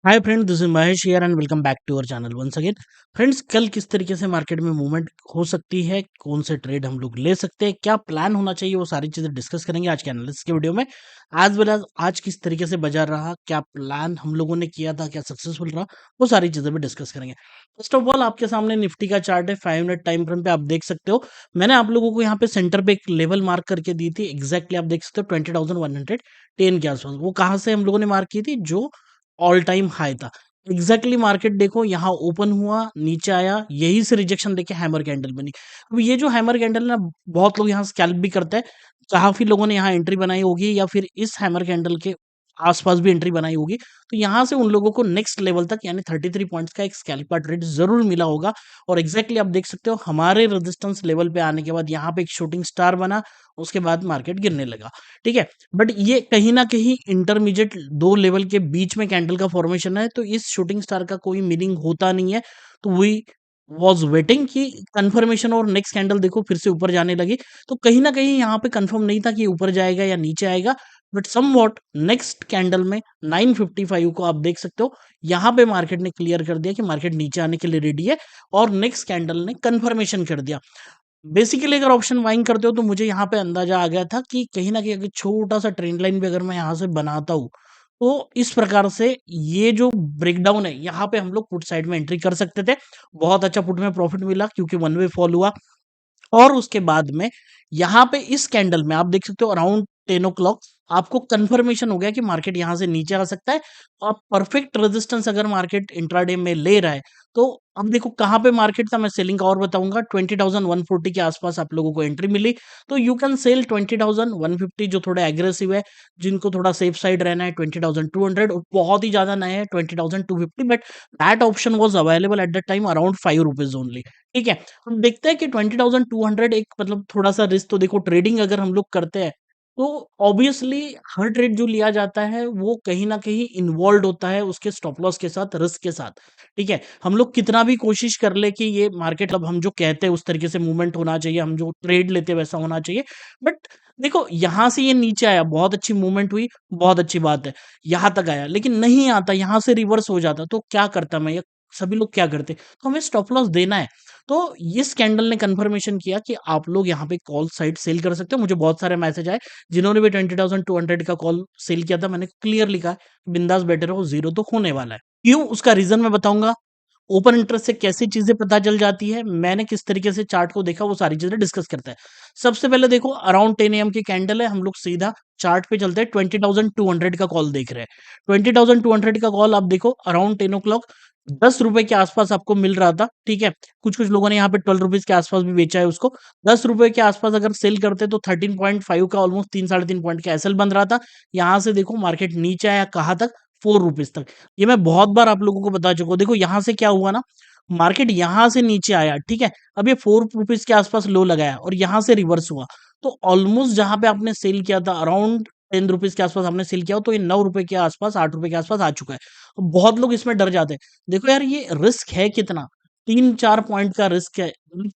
Hi friend, this is Mahesh here and welcome back to our channel once again. Friends, कल किस तरीके से market में मूवमेंट हो सकती है, कौन से ट्रेड हम लोग ले सकते हैं, क्या प्लान होना चाहिए, वो सारी चीजें डिस्कस करेंगे आज के एनालिसिस के वीडियो में। आज वेल आज किस तरीके से बाजार रहा, क्या प्लान हम लोगों ने किया था, क्या सक्सेसफुल रहा, वो सारी चीजें भी डिस्कस करेंगे। फर्स्ट ऑफ ऑल, आपके सामने निफ्टी का चार्ट है 5 मिनट टाइम फ्रेम पे, आप देख सकते हो। मैंने आप लोगों को यहाँ पे सेंटर पे एक लेवल मार्क करके दी थी, एग्जैक्टली आप देख सकते हो 20,110 के आसपास। वो कहाँ से हम लोगों ने मार्क की थी, जो ऑल टाइम हाई था। एग्जैक्टली मार्केट देखो, यहाँ ओपन हुआ, नीचे आया, यही से रिजेक्शन देके हैमर कैंडल बनी। अब ये जो हैमर कैंडल ना, बहुत लोग यहाँ स्कैल्प भी करते हैं। काफी लोगों ने यहाँ एंट्री बनाई होगी या फिर इस हैमर कैंडल के आसपास भी एंट्री बनाई होगी। तो यहाँ से उन लोगों को नेक्स्ट लेवल तक यानी 33 पॉइंट्स का एक स्कैल्प का ट्रेड जरूर मिला होगा। और एग्जैक्टली आप देख सकते हो, हमारे रेजिस्टेंस लेवल पे आने के बाद यहाँ पे एक शूटिंग स्टार बना, उसके बाद मार्केट गिरने लगा। ठीक है, बट ये कहीं ना कहीं इंटरमीडिएट दो लेवल के बीच में कैंडल का फॉर्मेशन है, तो इस शूटिंग स्टार का कोई मीनिंग होता नहीं है। तो वी वॉज वेटिंग कि कंफर्मेशन और नेक्स्ट कैंडल देखो फिर से ऊपर जाने लगी। तो कहीं ना कहीं यहाँ पे कंफर्म नहीं था कि ऊपर जाएगा या नीचे आएगा। But somewhat next candle में 955 को आप देख सकते हो, यहाँ पे मार्केट ने क्लियर कर दिया कि मार्केट नीचे आने के लिए रेडी है। और नेक्स्ट कैंडल ने कंफर्मेशन कर दिया। बेसिकली अगर ऑप्शन बाइंग करते हो तो मुझे यहाँ पे अंदाजा आ गया था कि कहीं ना कहीं अगर छोटा सा ट्रेंड लाइन भी अगर मैं यहाँ से बनाता हूँ, तो इस प्रकार से ये जो ब्रेकडाउन है, यहाँ पे हम लोग पुट साइड में एंट्री कर सकते थे। बहुत अच्छा पुट में प्रॉफिट मिला क्योंकि वन वे फॉल हुआ। और उसके बाद में यहाँ पे इस कैंडल में आप देख सकते हो अराउंड 10 o'clock आपको कंफर्मेशन हो गया कि मार्केट यहाँ से नीचे आ सकता है। और परफेक्ट रेजिस्टेंस अगर मार्केट इंट्राडे में ले रहा है, तो अब देखो कहाँ पे मार्केट था, मैं सेलिंग का और बताऊंगा। 20,140 के आसपास आप लोगों को एंट्री मिली, तो यू कैन सेल 20,150, जो थोड़ा एग्रेसिव है। जिनको थोड़ा सेफ साइड रहना है 20,200, और बहुत ही ज्यादा नए हैं 20,250, but that option was available at the time around ₹5 only. ठीक है, हम देखते हैं कि 20,200 एक मतलब थोड़ा सा रिस्क, तो देखो ट्रेडिंग अगर हम लोग करते हैं, तो ऑब्वियसली हर ट्रेड जो लिया जाता है वो कहीं ना कहीं इन्वॉल्व होता है उसके स्टॉप लॉस के साथ, रिस्क के साथ। ठीक है, हम लोग कितना भी कोशिश कर ले कि ये मार्केट अब हम जो कहते हैं उस तरीके से मूवमेंट होना चाहिए, हम जो ट्रेड लेते हैं वैसा होना चाहिए, बट देखो यहाँ से ये नीचे आया, बहुत अच्छी मूवमेंट हुई, बहुत अच्छी बात है। यहाँ तक आया लेकिन नहीं आता, यहाँ से रिवर्स हो जाता, तो क्या करता मैं, या सभी लोग क्या करते, तो हमें स्टॉप लॉस देना है। तो इस कैंडल ने कंफर्मेशन किया कि आप लोग यहाँ पे कॉल साइड सेल कर सकते हो। मुझे बहुत सारे मैसेज आए जिन्होंने भी 20,200 का कॉल सेल किया था, मैंने क्लियर लिखा है बिंदास बैठे रहो, जीरो तो होने वाला है। क्यों, उसका रीजन मैं बताऊंगा। ओपन इंटरेस्ट से कैसी चीजें पता चल जाती है, मैंने किस तरीके से चार्ट को देखा, वो सारी चीजें डिस्कस करते हैं। सबसे पहले देखो अराउंड 10 AM की कैंडल है, हम लोग सीधा चार्ट पे चलते हैं। 20,200 का कॉल देख रहे हैं। 20,200 का कॉल आप देखो अराउंड 10 o'clock ₹10 के आसपास आपको मिल रहा था। ठीक है, कुछ कुछ लोगों ने यहाँ पे ₹12 के आसपास भी बेचा है उसको। ₹10 के आसपास अगर सेल करते तो 13.5 का ऑलमोस्ट 3 साढ़े 3 पॉइंट का एसएल बन रहा था। यहाँ से देखो मार्केट नीचे आया कहाँ तक, ₹4 तक। ये मैं बहुत बार आप लोगों को बता चुका हूँ। देखो यहाँ से क्या हुआ ना, मार्केट यहाँ से नीचे आया, ठीक है, अब ये ₹4 के आसपास लो लगाया और यहाँ से रिवर्स हुआ। तो ऑलमोस्ट जहां पे आपने सेल किया था अराउंड ₹10 के आसपास आपने सेल किया हो, तो ये ₹9 के आसपास, ₹8 के आसपास आ चुका है। तो बहुत लोग इसमें डर जाते हैं। देखो यार, ये रिस्क है कितना, 3-4 पॉइंट का रिस्क है।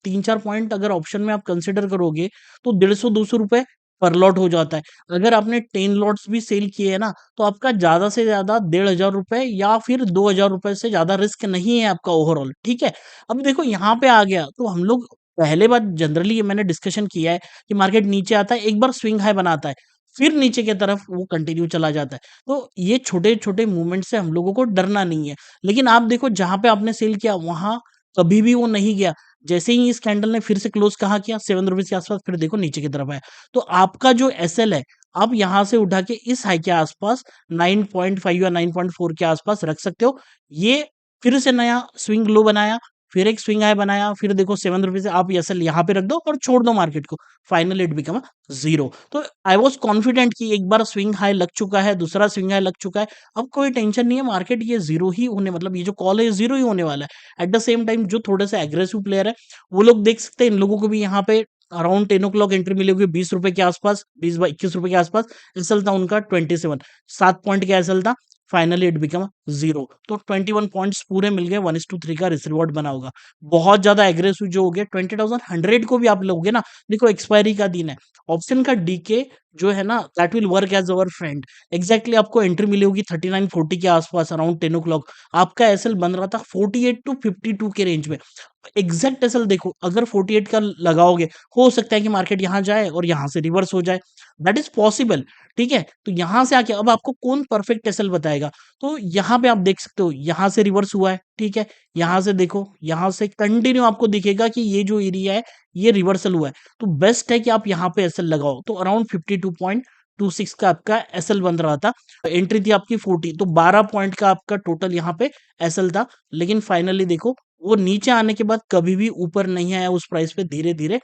3-4 पॉइंट अगर ऑप्शन में आप कंसिडर करोगे, तो 150-200 रुपए पर लॉट हो जाता है। अगर आपने 10 लॉट्स भी सेल किए हैं ना, तो आपका ज्यादा से ज्यादा ₹1,500 या फिर ₹2,000 से ज्यादा रिस्क नहीं है आपका ओवरऑल। ठीक है, अब देखो यहाँ पे आ गया, तो हम लोग पहले बात जनरली ये मैंने डिस्कशन किया है कि मार्केट नीचे आता है, एक बार स्विंग हाई बनाता है, फिर नीचे की तरफ वो कंटिन्यू चला जाता है। तो ये छोटे छोटे मूवमेंट से हम लोगों को डरना नहीं है। लेकिन आप देखो जहां पे आपने सेल किया वहां कभी भी वो नहीं गया। जैसे ही इस कैंडल ने फिर से क्लोज कहा किया ₹7 के आसपास, फिर देखो नीचे की तरफ आया। तो आपका जो एसएल है, आप यहां से उठा के इस हाई के आसपास 9.5 या 9.4 के आसपास रख सकते हो। ये फिर से नया स्विंग लो बनाया, फिर एक स्विंग हाई बनाया, फिर देखो ₹7 से आप एसएल यहाँ पे रख दो और छोड़ दो मार्केट को। Finally it become zero. तो आई वॉज कॉन्फिडेंट कि एक बार स्विंग हाई लग चुका है, दूसरा स्विंग हाई लग चुका है, अब कोई टेंशन नहीं है, मार्केट ये जीरो ही होने, मतलब ये जो कॉल है जीरो ही होने वाला है। एट द सेम टाइम जो थोड़े से एग्रेसिव प्लेयर है, वो लोग देख सकते हैं, इन लोगों को भी यहाँ पे अराउंड 10 o'clock एंट्री मिली होगी ₹20 के आसपास, 20 21 रुपए के आसपास। एसएल था उनका 27, 7 पॉइंट का एसएल था। Finally it become 0। तो 21 पॉइंट्स पूरे मिल गए, 1:3 का रिस्क रिवॉर्ड बना होगा। बहुत ज्यादा एग्रेसिव जो हो गया, 20,100 को भी आप लोगे ना, देखो एक्सपायरी का दिन है, ऑप्शन का डीके जो है ना, that will work as our friend. Exactly आपको एंट्री मिली होगी 39-40 के आसपास, अराउंड 10 o'clock। आपका एसएल बन रहा था 48 to 52 के रेंज में। एग्जैक्ट एसएल देखो, अगर 48 का लगाओगे, हो सकता है कि मार्केट यहाँ जाए और यहाँ से रिवर्स हो जाए, दैट इज पॉसिबल। ठीक है, तो यहाँ से आके अब आपको कौन परफेक्ट एसएल बताएगा? तो यहाँ पे आप देख सकते हो, यहाँ से रिवर्स हुआ है, ठीक है, यहाँ से देखो, यहाँ से कंटिन्यू आपको दिखेगा कि ये जो एरिया है ये रिवर्सल हुआ है। तो बेस्ट है कि आप यहाँ पे एसएल लगाओ। तो अराउंड 52.26 का आपका एसएल बन रहा था, एंट्री थी आपकी 40, तो 12 पॉइंट का आपका टोटल यहाँ पे एसएल था। लेकिन फाइनली देखो, वो नीचे आने के बाद कभी भी ऊपर नहीं आया उस प्राइस पे, धीरे धीरे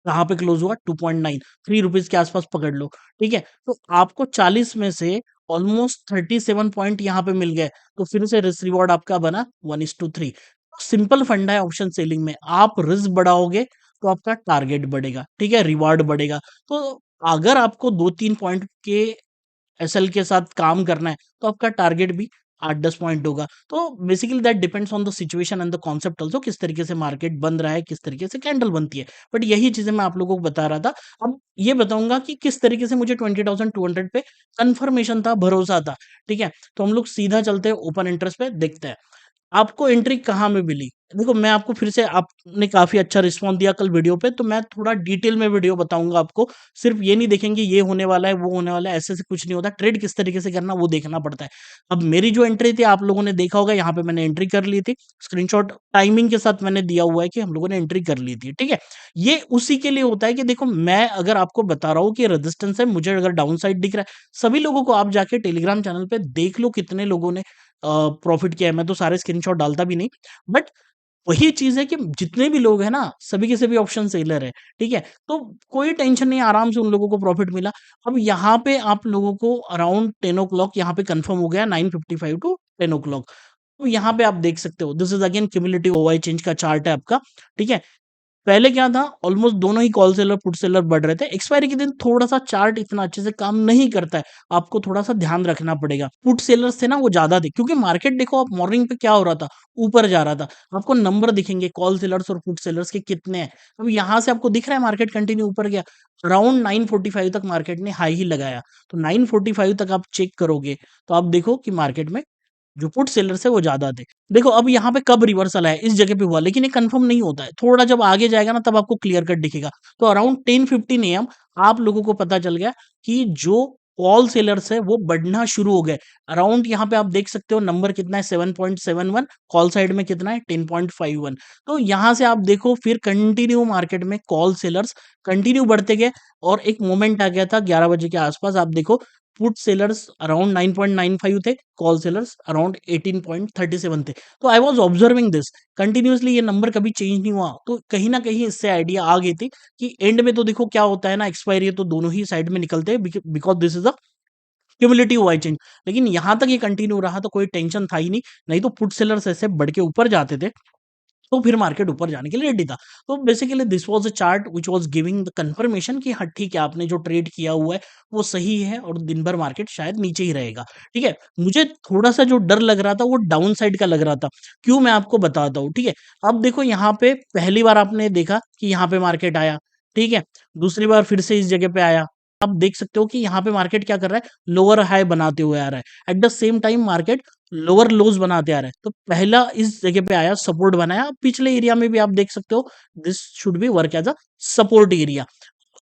कहाँ पे क्लोज हुआ, 2.9, ₹3 के आसपास पकड़ लो। ठीक है, तो आपको 40 में से ऑलमोस्ट 37 पॉइंट यहाँ पे मिल गए। तो फिर से रिस्क रिवॉर्ड आपका बना 1:3। सिंपल फंडा है ऑप्शन सेलिंग में, आप रिस्क बढ़ाओगे तो आपका टारगेट बढ़ेगा, ठीक है, रिवार्ड बढ़ेगा। तो अगर आपको 2-3 पॉइंट के एसएल के साथ काम करना है, तो आपका टारगेट भी 8-10 पॉइंट होगा। तो basically that depends on the situation and the concept also, किस तरीके से मार्केट बन रहा है, किस तरीके से कैंडल बनती है। बट यही चीजें मैं आप लोगों को बता रहा था। अब ये बताऊंगा कि किस तरीके से मुझे 20,200 पे कंफर्मेशन था, भरोसा था। ठीक है, तो हम लोग सीधा चलते हैं ओपन इंटरेस्ट पे, देखते हैं आपको एंट्री कहाँ में मिली। देखो मैं आपको फिर से, आपने काफी अच्छा रिस्पॉन्स दिया कल वीडियो पे, तो मैं थोड़ा डिटेल में वीडियो बताऊंगा आपको। सिर्फ ये नहीं देखेंगे ये होने वाला है वो होने वाला है, ऐसे से कुछ नहीं होता। ट्रेड किस तरीके से करना वो देखना पड़ता है। अब मेरी जो एंट्री थी आप लोगों ने देखा होगा, यहाँ पे मैंने एंट्री कर ली थी, स्क्रीनशॉट टाइमिंग के साथ मैंने दिया हुआ है कि हम लोगों ने एंट्री कर ली थी। ठीक है, ये उसी के लिए होता है कि देखो मैं अगर आपको बता रहा हूँ कि रेजिस्टेंस है, मुझे अगर डाउन साइड दिख रहा है, सभी लोगों को आप जाके टेलीग्राम चैनल पे देख लो कितने लोगों ने प्रॉफिट किया है। मैं तो सारे स्क्रीनशॉट डालता भी नहीं, बट वही चीज है कि जितने भी लोग हैं ना, सभी के सभी ऑप्शन सेलर है। ठीक है, तो कोई टेंशन नहीं, आराम से उन लोगों को प्रॉफिट मिला। अब यहाँ पे आप लोगों को अराउंड 10 o'clock यहाँ पे कंफर्म हो गया, 9:55 टू 10 o'clock। तो यहाँ पे आप देख सकते हो, this is again cumulative ओवाई change का चार्ट है आपका। ठीक है, पहले क्या था, ऑलमोस्ट दोनों ही कॉल सेलर पुट सेलर बढ़ रहे थे। एक्सपायरी के दिन थोड़ा सा चार्ट इतना अच्छे से काम नहीं करता है, आपको थोड़ा सा ध्यान रखना पड़ेगा। पुट सेलर्स थे ना वो ज्यादा थे, क्योंकि मार्केट देखो आप मॉर्निंग पे क्या हो रहा था, ऊपर जा रहा था। आपको नंबर दिखेंगे कॉल सेलर्स और पुट सेलर्स के कितने हैं। अब यहाँ से आपको दिख रहा है मार्केट कंटिन्यू ऊपर गया, अराउंड 9:45 तक मार्केट ने हाई ही लगाया। तो 9:45 तक आप चेक करोगे तो आप देखो कि मार्केट में जो पुट सेलर्स है वो ज्यादा थे। देखो अब यहाँ पे कब रिवर्सल आया, इस जगह पे हुआ, लेकिन ये कंफर्म नहीं होता है, थोड़ा जब आगे जाएगा ना तब आपको क्लियर कट दिखेगा। तो अराउंड 10:15 AM आप लोगों को पता चल गया कि जो कॉल सेलर्स है वो बढ़ना शुरू हो गए। अराउंड यहाँ पे आप देख सकते हो नंबर कितना है, 7.71, कॉल साइड में कितना है, 10.51। तो यहाँ से आप देखो फिर कंटिन्यू मार्केट में कॉल सेलर्स कंटिन्यू बढ़ते गए, और एक मोमेंट आ गया था 11 बजे के आसपास, आप देखो पुट सेलर्स अराउंड 9.95 थे, कॉल सेलर्स अराउंड 18.37 थे। तो I was observing this continuously, ये नंबर कभी चेंज नहीं हुआ। तो कहीं ना कहीं इससे आइडिया आ गई थी कि एंड में तो देखो क्या होता है ना, एक्सपायरी है तो दोनों ही साइड में निकलते हैं, because this is a cumulative Y change. लेकिन यहां तक ये कंटिन्यू रहा तो कोई टेंशन था ही नहीं, नहीं तो पुट सेलर्स ऐसे बढ़ के ऊपर जाते थे, तो फिर मार्केट ऊपर जाने के लिए रेडी था। तो basically this was a chart which was giving the confirmation कि हाँ ठीक है, आपने जो ट्रेड किया हुआ है वो सही है, और दिन भर मार्केट शायद नीचे ही रहेगा। ठीक है, मुझे थोड़ा सा जो डर लग रहा था वो डाउन साइड का लग रहा था। क्यों, मैं आपको बताता हूँ। ठीक है, अब देखो यहाँ पे पहली बार आपने देखा कि यहाँ पे मार्केट आया, ठीक है, दूसरी बार फिर से इस जगह पे आया। आप देख सकते हो कि यहाँ पे मार्केट क्या कर रहा है, लोअर हाई बनाते हुए आ रहा है, at the same time market lower लोज बनाते आ रहा है। तो पहला इस जगह पे आया, सपोर्ट बनाया, पिछले एरिया में भी आप देख सकते हो, this should be work as a support area.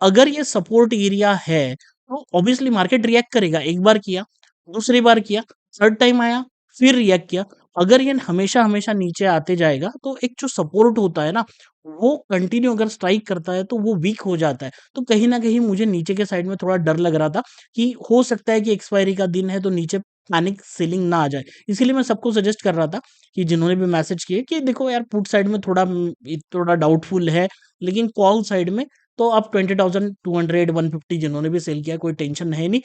अगर ये सपोर्ट एरिया है तो ऑब्वियसली मार्केट रिएक्ट करेगा। एक बार किया, दूसरी बार किया, थर्ड टाइम आया, फिर रिएक्ट किया। अगर ये हमेशा हमेशा नीचे आते जाएगा तो एक जो सपोर्ट होता है ना, वो कंटिन्यू अगर स्ट्राइक करता है तो वो वीक हो जाता है। तो कहीं ना कहीं मुझे नीचे के साइड में थोड़ा डर लग रहा था कि हो सकता है कि एक्सपायरी का दिन है तो नीचे पैनिक सेलिंग ना आ जाए। इसीलिए मैं सबको सजेस्ट कर रहा था कि जिन्होंने भी मैसेज किए कि देखो यार पुट साइड में थोड़ा थोड़ा डाउटफुल है, लेकिन कॉल साइड में तो आप 20,200 150 जिन्होंने भी सेल किया कोई टेंशन है नहीं।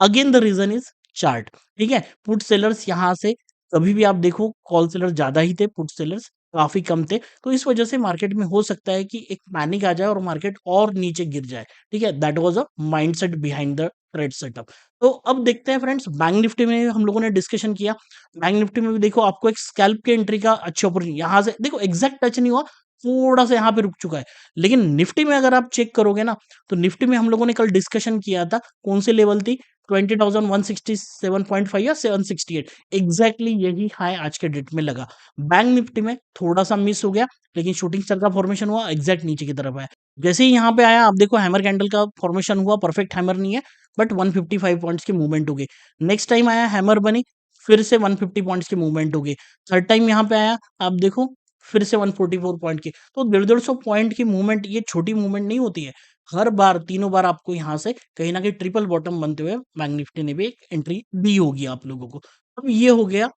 Again the reason is chart. ठीक है, पुट सेलर्स यहाँ से कभी भी आप देखो, कॉल सेलर ज्यादा ही थे, पुट सेलर्स काफी कम थे। तो इस वजह से मार्केट में हो सकता है कि एक पैनिक आ जाए और मार्केट और नीचे गिर जाए। ठीक है, that was a mindset behind the trade setup. तो अब देखते हैं फ्रेंड्स, बैंक निफ्टी में हम लोगों ने डिस्कशन किया। बैंक निफ्टी में भी देखो आपको एक स्कैल्प की एंट्री का अच्छी अपॉर्चुनिटी, यहाँ से देखो एग्जैक्ट टच नहीं हुआ, थोड़ा सा यहाँ पे रुक चुका है। लेकिन निफ्टी में अगर आप चेक करोगे ना, तो निफ्टी में हम लोगों ने कल डिस्कशन किया था, कौन सी लेवल थी, 20,167.5 या 768, एग्जैक्टली यही हाई आज के डेट में लगा। बैंक निफ्टी में थोड़ा सा मिस हो गया, लेकिन शूटिंग स्टार का फॉर्मेशन हुआ, एग्जैक्ट नीचे की तरफ आया। जैसे ही यहाँ पे आया, आप देखो हैमर कैंडल का फॉर्मेशन हुआ, परफेक्ट हैमर नहीं है, बट 155 पॉइंट्स की मूवमेंट हो गई। नेक्स्ट टाइम आया हैमर बनी, फिर से 150 पॉइंट्स की मूवमेंट हो गई। थर्ड टाइम यहाँ पे आया, आप देखो फिर से 144 पॉइंट की। तो 150 पॉइंट की मूवमेंट ये छोटी मूवमेंट नहीं होती है। हर बार तीनों बार आपको यहाँ से कहीं ना कहीं ट्रिपल बॉटम बनते हुए बैंक निफ्टी ने भी एक एंट्री दी होगी आप लोगों को। अब ये हो गया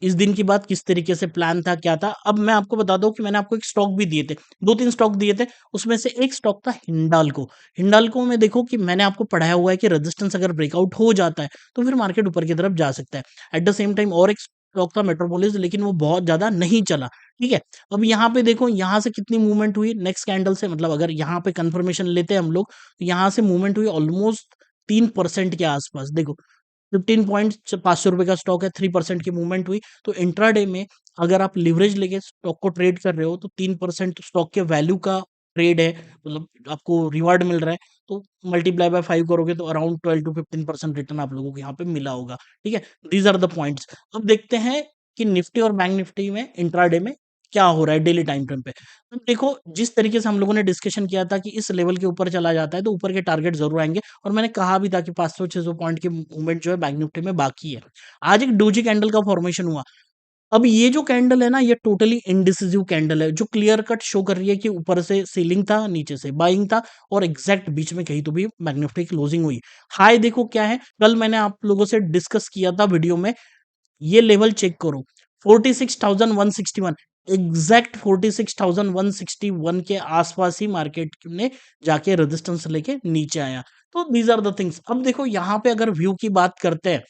इस दिन की बात, किस तरीके से प्लान था, क्या था। अब मैं आपको बता दूं कि मैंने आपको एक स्टॉक भी दिए थे, 2-3 स्टॉक दिए थे, उसमें से एक स्टॉक था हिंडाल्को। हिंडाल्को में देखो कि मैंने आपको पढ़ाया हुआ है कि रेजिस्टेंस अगर ब्रेकआउट हो जाता है तो फिर मार्केट ऊपर की तरफ जा सकता है। एट द सेम टाइम और एक स्टॉक था मेट्रोपोलिस, लेकिन वो बहुत ज्यादा नहीं चला। ठीक है, अब यहाँ पे देखो यहाँ से कितनी मूवमेंट हुई नेक्स्ट कैंडल से, मतलब अगर यहाँ पे कंफर्मेशन लेते हैं हम लोग, तो यहाँ से मूवमेंट हुई ऑलमोस्ट 3% के आसपास। देखो 15 पॉइंट, 500 रुपए का स्टॉक है, 3% की मूवमेंट हुई। तो इंट्राडे में अगर आप लिवरेज लेके स्टॉक को ट्रेड कर रहे हो, तो 3% स्टॉक के वैल्यू का ट्रेड है, मतलब आपको रिवार्ड मिल रहा है। तो मल्टीप्लाई बाय 5 करोगे तो अराउंड 12 to 15% रिटर्न आप लोगों को यहाँ पे मिला होगा। ठीक है, दीज आर द पॉइंट्स। अब देखते हैं कि निफ्टी और बैंक निफ्टी में इंट्राडे में क्या हो रहा है डेली टाइम फ्रेम पे। तो देखो जिस तरीके से हम लोगों ने डिस्कशन किया था कि इस लेवल के ऊपर चला जाता है तो ऊपर के टारगेट जरूर आएंगे, और मैंने कहा भी था कि 500-600 पॉइंट की मूवमेंट जो है बैंक निफ्टी में बाकी है। आज एक डोजी कैंडल का फॉर्मेशन हुआ। अब ये जो कैंडल है ना, ये टोटली इनडिसिजिव कैंडल है, जो क्लियर कट शो कर रही है कि ऊपर से सेलिंग था, नीचे से बाइंग था, और एग्जैक्ट बीच में कहीं तो भी बैंक निफ्टी की क्लोजिंग हुई। हाई देखो क्या है, कल मैंने आप लोगों से डिस्कस किया था वीडियो में, ये लेवल चेक करो, 46,161, एग्जैक्ट 46,161 के आसपास ही मार्केट ने जाके रेजिस्टेंस लेके नीचे आया। तो दीज आर द थिंग्स। अब देखो यहाँ पे अगर व्यू की बात करते हैं,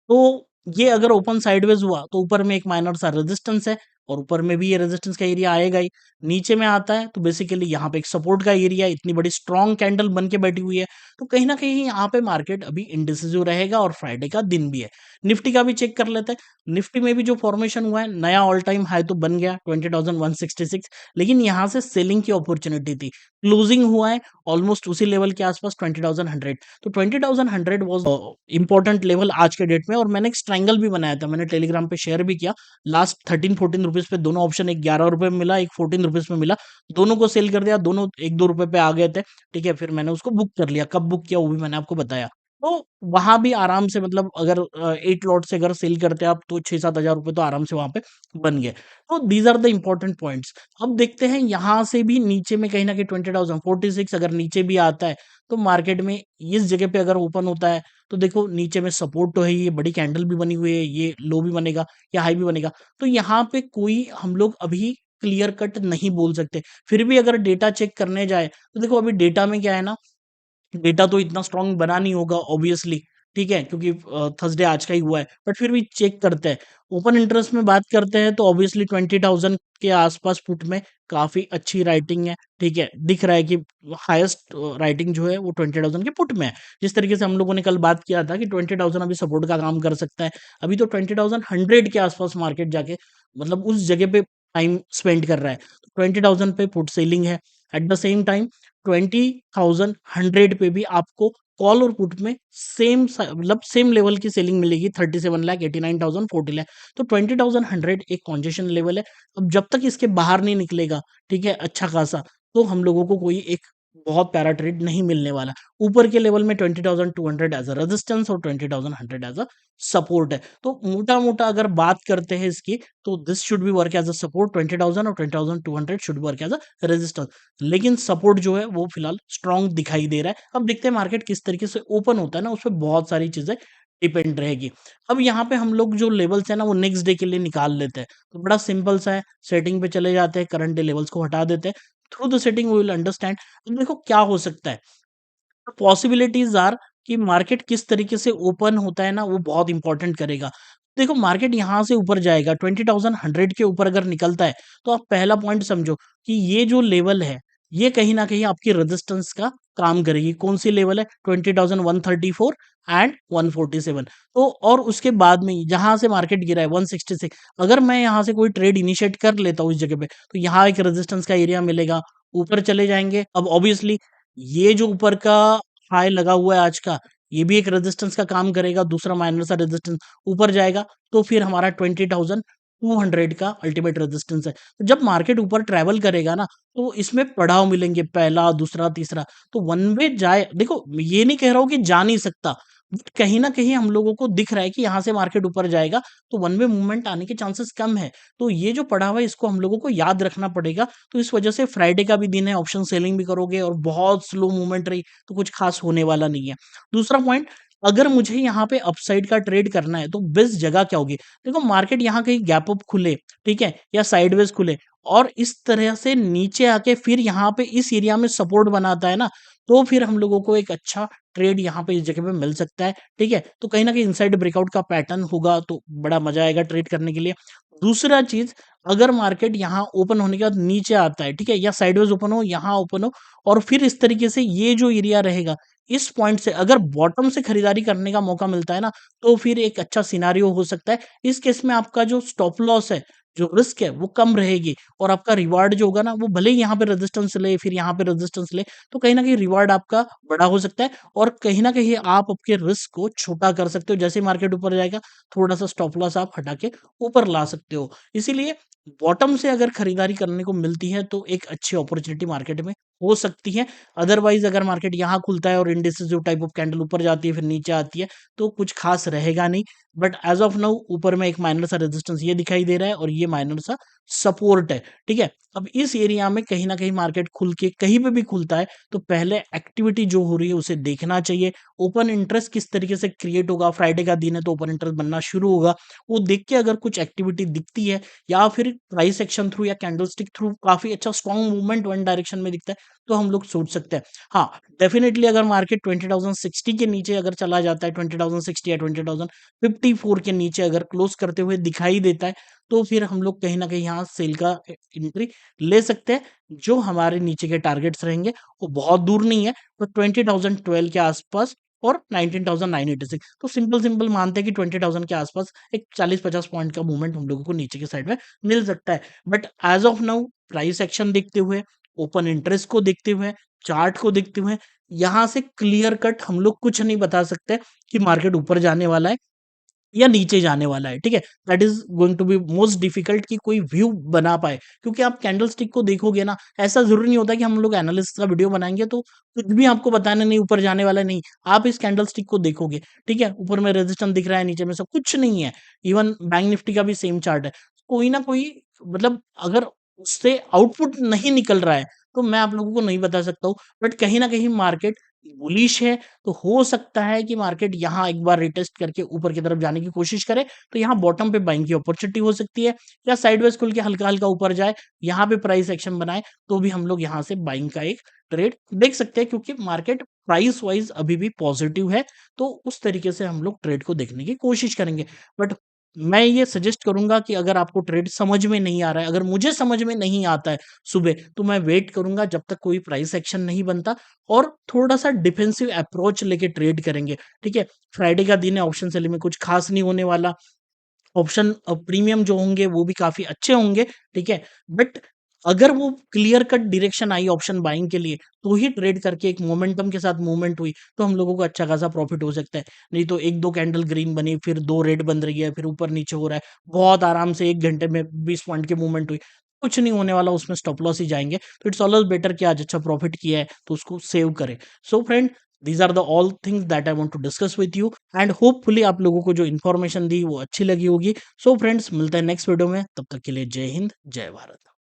तो ये अगर ओपन साइडवेज हुआ तो ऊपर में एक माइनर सा रेजिस्टेंस है, और ऊपर में भी ये रेजिस्टेंस का एरिया आएगा ही। नीचे में आता है तो बेसिकली यहाँ पे एक सपोर्ट का एरिया, इतनी बड़ी स्ट्रॉन्ग कैंडल बन के बैठी हुई है। तो कहीं ना कहीं यहाँ पे मार्केट अभी इंडिसिजिव रहेगा, और फ्राइडे का दिन भी है। निफ्टी का भी चेक कर लेते हैं। निफ्टी में भी जो फॉर्मेशन हुआ है, नया ऑल टाइम हाई तो बन गया 20,166, लेकिन यहाँ से सेलिंग की अपॉर्चुनिटी थी। क्लोजिंग हुआ है ऑलमोस्ट उसी लेवल के आसपास, 20,100। तो 20,100 वाज इंपॉर्टेंट लेवल आज के डेट में, और मैंने एक ट्रायंगल भी बनाया था, मैंने टेलीग्राम पे शेयर भी किया। लास्ट 13-14 रुपीज पे दोनों ऑप्शन, एक 11 रुपए में मिला, एक 14 रुपीज में मिला। दोनों को सेल कर दिया, दोनों 1-2 रुपए पे आ गए थे। ठीक है, फिर मैंने उसको बुक कर लिया, कब बुक किया वो भी मैंने आपको बताया। तो वहां भी आराम से, मतलब अगर 8 लॉट से अगर सेल करते आप तो 6-7 हजार रुपए तो आराम से वहां पे बन गए। तो these are the important points. अब देखते हैं यहाँ से भी नीचे में कहीं ना कहीं 20,046 अगर नीचे भी आता है, तो मार्केट में इस जगह पे अगर ओपन होता है, तो देखो नीचे में सपोर्ट तो है, ये बड़ी कैंडल भी बनी हुई है, ये लो भी बनेगा या हाई भी बनेगा। तो यहाँ पे कोई हम लोग अभी क्लियर कट नहीं बोल सकते। फिर भी अगर डेटा चेक करने जाए, तो देखो अभी डेटा में क्या है ना, डेटा तो इतना स्ट्रांग बना नहीं होगा ऑब्वियसली। ठीक है, क्योंकि थर्सडे आज का ही हुआ है, बट फिर भी चेक करते हैं। ओपन इंटरेस्ट में बात करते हैं तो ऑब्वियसली 20,000 के आसपास पुट में काफी अच्छी राइटिंग है। ठीक है, दिख रहा है कि हाईएस्ट राइटिंग जो है वो 20,000 के पुट में है। जिस तरीके से हम लोगों ने कल बात किया था कि 20,000 अभी सपोर्ट का काम कर सकता है, अभी तो 20,100 के आसपास मार्केट जाके, मतलब उस जगह पे टाइम स्पेंड कर रहा है। 20,000 पे पुट सेलिंग है। एट द सेम टाइम 20,100 पे भी आपको कॉल और पुट में सेम, मतलब सेम लेवल की सेलिंग मिलेगी, 37 लाख, 89,000, 40 लाख। तो 20,100 एक कॉन्जेशन लेवल है। अब जब तक इसके बाहर नहीं निकलेगा, ठीक है, अच्छा खासा, तो हम लोगों को कोई एक बहुत प्यारा ट्रेड नहीं मिलने वाला। ऊपर के लेवल में 20,200 एज अ रेजिस्टेंस और 20,100 एज अ सपोर्ट है। तो मोटा मोटा अगर बात करते हैं इसकी, तो this should be work as a support 20,000, और 20,200 should work as a resistance. लेकिन सपोर्ट जो है वो फिलहाल स्ट्रांग दिखाई दे रहा है। अब देखते हैं मार्केट किस तरीके से ओपन होता है ना, उस पर बहुत सारी चीजें डिपेंड रहेगी। अब यहाँ पे हम लोग जो लेवल्स है ना, वो नेक्स्ट डे के लिए निकाल लेते हैं। तो बड़ा सिंपल सा है, सेटिंग पे चले जाते हैं, करंट डे लेवल्स को हटा देते हैं। Through the setting we will understand. अब देखो क्या हो सकता है, पॉसिबिलिटीज आर कि मार्केट किस तरीके से ओपन होता है ना, वो बहुत इंपॉर्टेंट करेगा। देखो मार्केट यहाँ से ऊपर जाएगा, 20,100 के ऊपर अगर निकलता है, तो आप पहला पॉइंट समझो कि ये जो लेवल है, ये कहीं न कहीं आपकी रेजिस्टेंस का काम करेगी। कौन-सी लेवल है? 20,134 एंड 147। तो और उसके बाद में जहाँ से मार्केट गिरा है 166, अगर मैं यहाँ से कोई ट्रेड इनिशिएट कर लेता हूँ इस जगह पे, तो यहाँ एक रेजिस्टेंस का एरिया मिलेगा, ऊपर चले जाएँगे। अब ऑब्वियसली ये जो ऊपर का हाई लगा हुआ है आज का, ये भी एक रेजिस्टेंस का काम करेगा, दूसरा माइनर सा रेजिस्टेंस ऊपर जाएगा, तो फिर हमारा 20,200 का अल्टीमेट रेजिस्टेंस है। तो जब मार्केट ऊपर ट्रैवल करेगा ना, तो इसमें पड़ाव मिलेंगे, पहला, दूसरा, तीसरा। तो वन वे जाए, देखो ये नहीं कह रहा हूँ कि जा नहीं सकता, बट कहीं न कहीं हम लोगों को दिख रहा है कि यहाँ से मार्केट ऊपर जाएगा, तो वन वे मूवमेंट आने के चांसेस कम है। तो ये जो पड़ा हुआ है, इसको हम लोगों को याद रखना पड़ेगा। तो इस वजह से फ्राइडे का भी दिन है, ऑप्शन सेलिंग भी करोगे और बहुत स्लो मूवमेंट रही, तो कुछ खास होने वाला नहीं है। दूसरा पॉइंट, अगर मुझे यहाँ पे अपसाइड का ट्रेड करना है, तो बेस्ट जगह क्या होगी? देखो मार्केट यहाँ कहीं गैप अप खुले, ठीक है? या साइडवेज खुले और इस तरह से नीचे आके फिर यहाँ पे इस एरिया में सपोर्ट बनाता है ना, तो फिर हम लोगों को एक अच्छा ट्रेड यहाँ पे इस जगह पे मिल सकता है, ठीक है? तो कहीं न कहीं इनसाइड ब्रेकआउट का पैटर्न होगा, तो बड़ा मज़ा आएगा ट्रेड करने के लिए। दूसरा चीज़, अगर मार्केट यहाँ ओपन होने के बाद नीचे आता है, ठीक है? या साइडवेज ओपन हो, यहाँ ओपन हो और फिर इस तरीके से ये जो एरिया रहेगा, इस पॉइंट से अगर बॉटम से खरीदारी करने का मौका मिलता है ना, तो फिर एक अच्छा सिनेरियो हो सकता है। इस केस में आपका जो स्टॉप लॉस है, जो रिस्क है, वो कम रहेगी और आपका रिवार्ड जो होगा ना, वो भले ही यहाँ पे रेजिस्टेंस ले, फिर यहाँ पे रेजिस्टेंस ले, तो कहीं न कहीं रिवार्ड आपका बड़ा हो सकता है और कहीं न कहीं आप आपके रिस्क को छोटा कर सकते हो। जैसे ही मार्केट ऊपर जाएगा, थोड़ा-सा स्टॉप लॉस आप हटा के ऊपर ला सकते हो। इसीलिए बॉटम से अगर खरीदारी करने को मिलती है, तो एक अच्छी अपॉर्च्युनिटी मार्केट में हो सकती है। अदरवाइज़ अगर मार्केट यहाँ खुलता है और इंडिसेस टाइप ऑफ कैंडल ऊपर जाती है, फिर नीचे आती है, तो कुछ खास रहेगा नहीं। बट एज़ ऑफ नाउ ऊपर में एक माइनर सा रेजिस्टेंस ये दिखाई दे रहा है और ये माइनर सा सपोर्ट है, ठीक है? अब इस एरिया में कहीं न कहीं मार्केट खुल के कहीं पे भी खुलता है, तो पहले एक्टिविटी जो हो रही है उसे देखना चाहिए। ओपन इंटरेस्ट किस तरीके से क्रिएट होगा, फ्राइडे का दिन है तो ओपन इंटरेस्ट बनना शुरू होगा। वो देख के अगर कुछ एक्टिविटी दिखती है या फिर प्राइस एक्शन थ्रू या कैंडलस्टिक थ्रू काफ़ी अच्छा स्ट्रॉन्ग मूवमेंट वन डायरेक्शन में दिखता है, तो हम लोग सोच सकते हैं। हाँ, डेफिनिटली अगर मार्केट 20,060 के नीचे अगर चला जाता है, 20,060 या 20,054 के नीचे अगर क्लोज़ करते हुए दिखाई देता है, तो फिर हम लोग कहीं न कहीं यहाँ सेल का एंट्री ले सकते हैं। जो हमारे नीचे के टारगेट्स रहेंगे, वो बहुत दूर नहीं है, तो 20,012 के आसपास और 19,986। तो सिंपल-सिंपल मानते हैं कि 20,000 के आसपास एक 40-50 पॉइंट का मूवमेंट हम लोगों को नीचे की साइड में मिल सकता है। But as of now price action देखते हुए, ओपन इंटरेस्ट को देखते हुए, चार्ट को देखते हुए, यहाँ से क्लियर कट हम लोग कुछ नहीं बता सकते कि मार्केट ऊपर जाने वाला है या नीचे जाने वाला है, ठीक है? That is going to be most difficult कि कोई व्यू बना पाए, क्योंकि आप कैंडलस्टिक को देखोगे ना, ऐसा ज़रूरी नहीं होता कि हम लोग एनालिसिस का वीडियो बनाएँगे तो कुछ भी आपको बताना नहीं, ऊपर जाने वाला नहीं। आप इस कैंडलस्टिक को देखोगे, ठीक है? ऊपर में रेजिस्टेंस दिख रहा है, नीचे में सब कुछ नहीं है। इवन बैंक निफ्टी का भी सेम चार्ट है। कोई ना कोई मतलब अगर उससे आउटपुट नहीं निकल रहा है, तो मैं आप लोगों को नहीं बता सकता हूँ। बट कहीं न कहीं मार्केट बुलिश है, तो हो सकता है कि मार्केट यहाँ एक बार रिटेस्ट करके ऊपर की तरफ जाने की कोशिश करे, तो यहाँ बॉटम पे बाइंग की अपॉर्चुनिटी हो सकती है या साइडवेज खुल के हल्का-हल्का ऊपर जाए, यहाँ पे प्राइस एक्शन बनाए, तो भी हम लोग यहाँ से बाइंग का एक ट्रेड देख सकते हैं क्योंकि मार्केट प्राइस वाइज़ अभी भी पॉजिटिव है, तो उस तरीके से हम लोग ट्रेड को देखने की कोशिश करेंगे। बट मैं ये सजेस्ट करूँगा कि अगर आपको ट्रेड समझ में नहीं आ रहा है, अगर मुझे समझ में नहीं आता है सुबह, तो मैं वेट करूँगा जब तक कोई प्राइस एक्शन नहीं बनता और थोड़ा-सा डिफेंसिव अप्रोच लेके ट्रेड करेंगे, ठीक है? फ्राइडे का दिन है, ऑप्शन सेलिंग में कुछ खास नहीं होने वाला। ऑप्शन प्रीमियम जो होंगे वो भी काफ़ी अच्छे होंगे, ठीक है? बट अगर वो clear cut direction I option buying के लिए, तो ही ट्रेड करके एक मोमेंटम के साथ मूवमेंट हुई, तो हम लोगों को अच्छा खासा प्रॉफिट हो सकता है। नहीं तो 1-2 कैंडल ग्रीन बनी, फिर 2 रेड बन रही है, फिर ऊपर-नीचे हो रहा है। बहुत आराम से 1 घंटे में 20 पॉइंट की मूवमेंट हुई। कुछ नहीं होने वाला, उसमें स्टॉप लॉस ही जाएँगे। तो इट्स ऑलवेज़ बेटर कि आज अच्छा प्रॉफिट किया है, तो उसको सेव करें। So friend, these are the all things that I want to discuss with you and hopefully आप लोगों को जो इन्फॉर्मेशन दी वो अच्छी लगी होगी। सो फ्रेंड्स, मिलते हैं नेक्स्ट वीडियो में, तब तक के लिए जय हिंद, जय भारत।